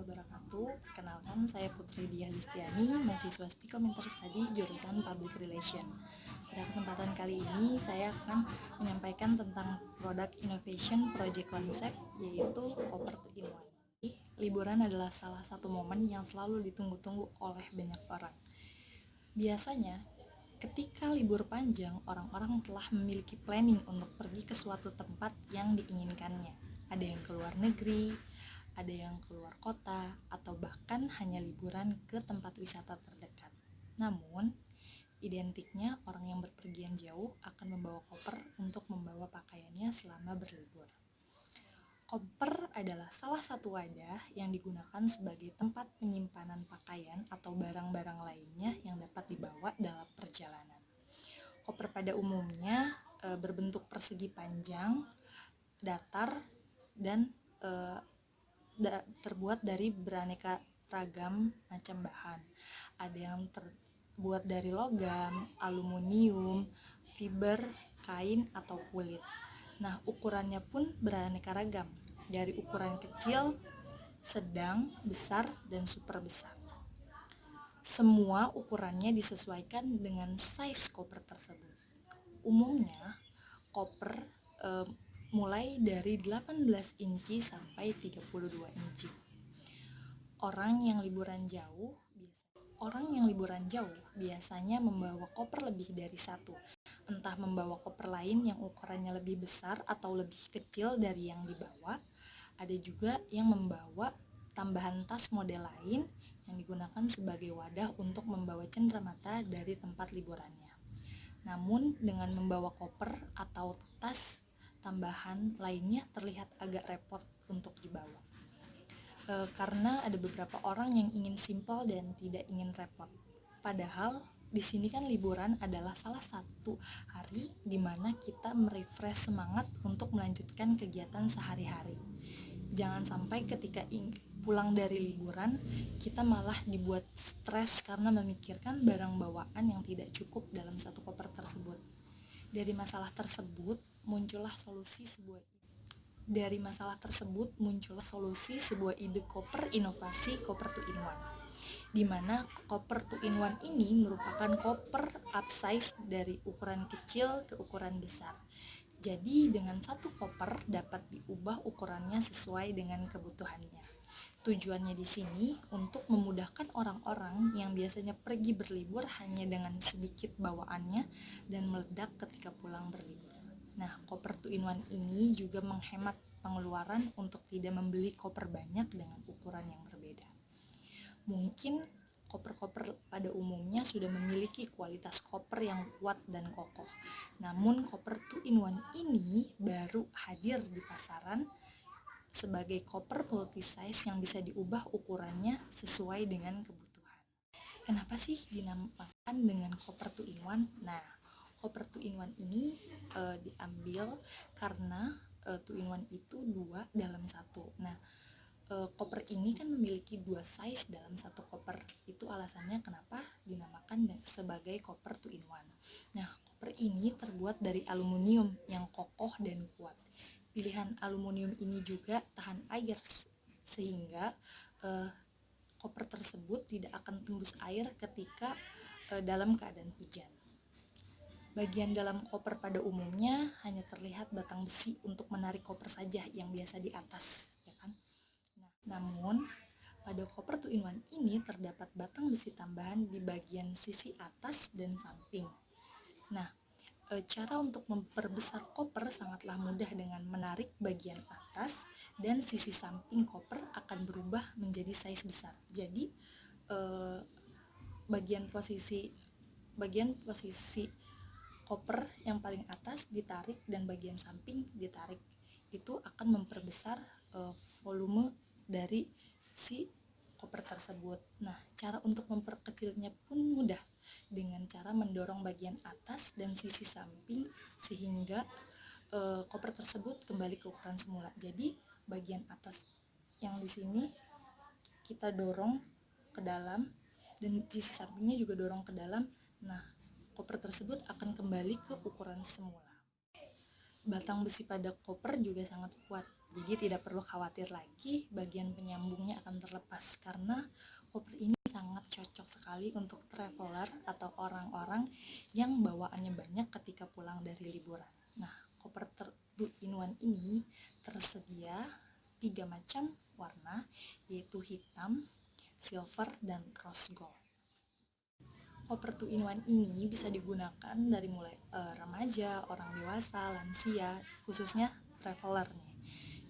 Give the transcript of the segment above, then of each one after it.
wabarakatuh. Perkenalkan, saya Putri Diah Listiani, mahasiswa Stikometer Study jurusan Public Relation. Pada kesempatan kali ini, saya akan menyampaikan tentang product innovation project concept, yaitu Copper 2-in-1. Liburan adalah salah satu momen yang selalu ditunggu-tunggu oleh banyak orang. Biasanya, ketika libur panjang, orang-orang telah memiliki planning untuk pergi ke suatu tempat yang diinginkannya. Ada yang keluar negeri, ada yang keluar kota, atau bahkan hanya liburan ke tempat wisata terdekat. Namun, identiknya orang yang berpergian jauh akan membawa koper untuk membawa pakaiannya selama berlibur. Koper adalah salah satu wadah yang digunakan sebagai tempat penyimpanan pakaian atau barang-barang lainnya yang dapat dibawa dalam perjalanan. Koper pada umumnya berbentuk persegi panjang, datar, dan terbuat dari beraneka ragam macam bahan. Ada yang terbuat dari logam, aluminium, fiber, kain, atau kulit. Nah, ukurannya pun beraneka ragam, dari ukuran kecil, sedang, besar, dan super besar. Semua ukurannya disesuaikan dengan size koper tersebut. Umumnya, koper mulai dari 18 inci sampai 32 inci. Orang yang liburan jauh biasanya membawa koper lebih dari satu. Entah membawa koper lain yang ukurannya lebih besar atau lebih kecil dari yang dibawa. Ada juga yang membawa tambahan tas model lain yang digunakan sebagai wadah untuk membawa cenderamata dari tempat liburannya. Namun dengan membawa koper atau tas tambahan lainnya terlihat agak repot untuk dibawa. Karena ada beberapa orang yang ingin simpel dan tidak ingin repot. Padahal di sini kan liburan adalah salah satu hari di mana kita merefresh semangat untuk melanjutkan kegiatan sehari-hari. Jangan sampai ketika pulang dari liburan kita malah dibuat stres karena memikirkan barang bawaan yang tidak cukup dalam satu koper tersebut. Dari masalah tersebut muncullah solusi sebuah ide koper inovasi Copper 2-in-1, di mana Copper 2-in-1 ini merupakan koper upsize dari ukuran kecil ke ukuran besar. Jadi dengan satu koper dapat diubah ukurannya sesuai dengan kebutuhannya. Tujuannya di sini untuk memudahkan orang-orang yang biasanya pergi berlibur hanya dengan sedikit bawaannya dan meledak ketika pulang berlibur. Nah, Copper 2-in-1 ini juga menghemat pengeluaran untuk tidak membeli koper banyak dengan ukuran yang berbeda. Mungkin koper-koper pada umumnya sudah memiliki kualitas koper yang kuat dan kokoh. Namun Copper 2-in-1 ini baru hadir di pasaran sebagai koper multi size yang bisa diubah ukurannya sesuai dengan kebutuhan. Kenapa sih dinamakan dengan Copper 2-in-1? Nah, Copper 2-in-1 ini diambil karena 2-in-1 itu 2 dalam 1. Nah, koper ini kan memiliki 2 size dalam satu koper. Itu alasannya kenapa dinamakan sebagai Copper 2-in-1. Nah, koper ini terbuat dari aluminium yang kokoh dan kuat. Pilihan aluminium ini juga tahan air sehingga koper tersebut tidak akan tembus air ketika dalam keadaan hujan. Bagian dalam koper pada umumnya hanya terlihat batang besi untuk menarik koper saja yang biasa di atas, ya kan? Namun pada Copper 2-in-1 ini terdapat batang besi tambahan di bagian sisi atas dan samping. Nah, cara untuk memperbesar koper sangatlah mudah dengan menarik bagian atas dan sisi samping koper akan berubah menjadi size besar. Jadi bagian posisi koper yang paling atas ditarik dan bagian samping ditarik. Itu akan memperbesar volume dari si koper tersebut. Nah, cara untuk memperkecilnya pun mudah dengan cara mendorong bagian atas dan sisi samping sehingga koper tersebut kembali ke ukuran semula. Jadi bagian atas yang di sini kita dorong ke dalam dan sisi sampingnya juga dorong ke dalam. Nah, koper tersebut akan kembali ke ukuran semula. batang besi pada koper juga sangat kuat, jadi tidak perlu khawatir lagi bagian penyambungnya akan terlepas, karena koper ini sangat cocok sekali untuk traveler atau orang-orang yang bawaannya banyak ketika pulang dari liburan. Nah, koper 2-in-1 ini tersedia 3 macam warna, yaitu hitam, silver, dan rose gold. Koper 2-in-1 ini bisa digunakan dari mulai remaja, orang dewasa, lansia, khususnya traveler nih.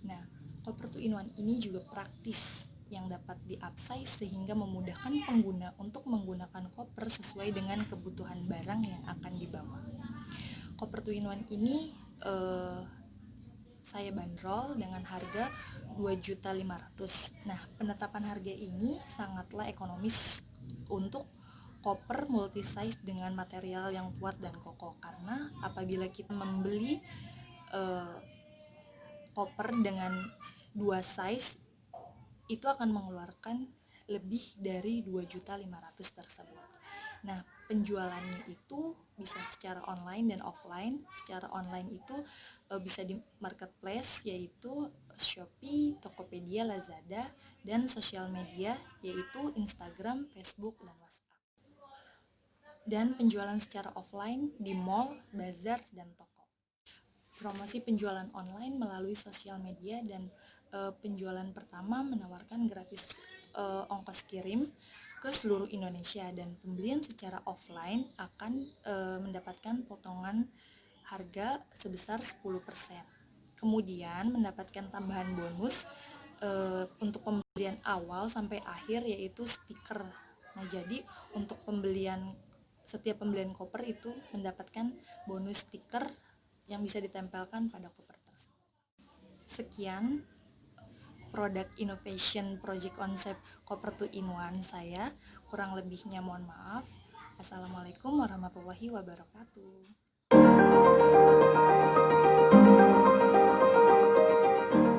Nah, koper 2-in-1 ini juga praktis yang dapat di-upsize sehingga memudahkan pengguna untuk menggunakan koper sesuai dengan kebutuhan barang yang akan dibawa. Koper 2-in-1 ini saya bandrol dengan harga 2.500.000. Nah, penetapan harga ini sangatlah ekonomis untuk koper multi size dengan material yang kuat dan kokoh, karena apabila kita membeli koper dengan 2 size itu akan mengeluarkan lebih dari 2.500.000 tersebut. Nah, penjualannya itu bisa secara online dan offline. Secara online itu bisa di marketplace, yaitu Shopee, Tokopedia, Lazada, dan sosial media yaitu Instagram, Facebook, dan WhatsApp. Dan penjualan secara offline di mall, bazar, dan toko. Promosi penjualan online melalui sosial media dan penjualan pertama menawarkan gratis ongkos kirim ke seluruh Indonesia, dan pembelian secara offline akan mendapatkan potongan harga sebesar 10%. Kemudian mendapatkan tambahan bonus untuk pembelian awal sampai akhir, yaitu stiker. Nah, jadi untuk setiap pembelian koper itu mendapatkan bonus stiker yang bisa ditempelkan pada koper tersebut. Sekian produk innovation project konsep koper 2-in-1 saya, kurang lebihnya mohon maaf. Assalamualaikum warahmatullahi wabarakatuh.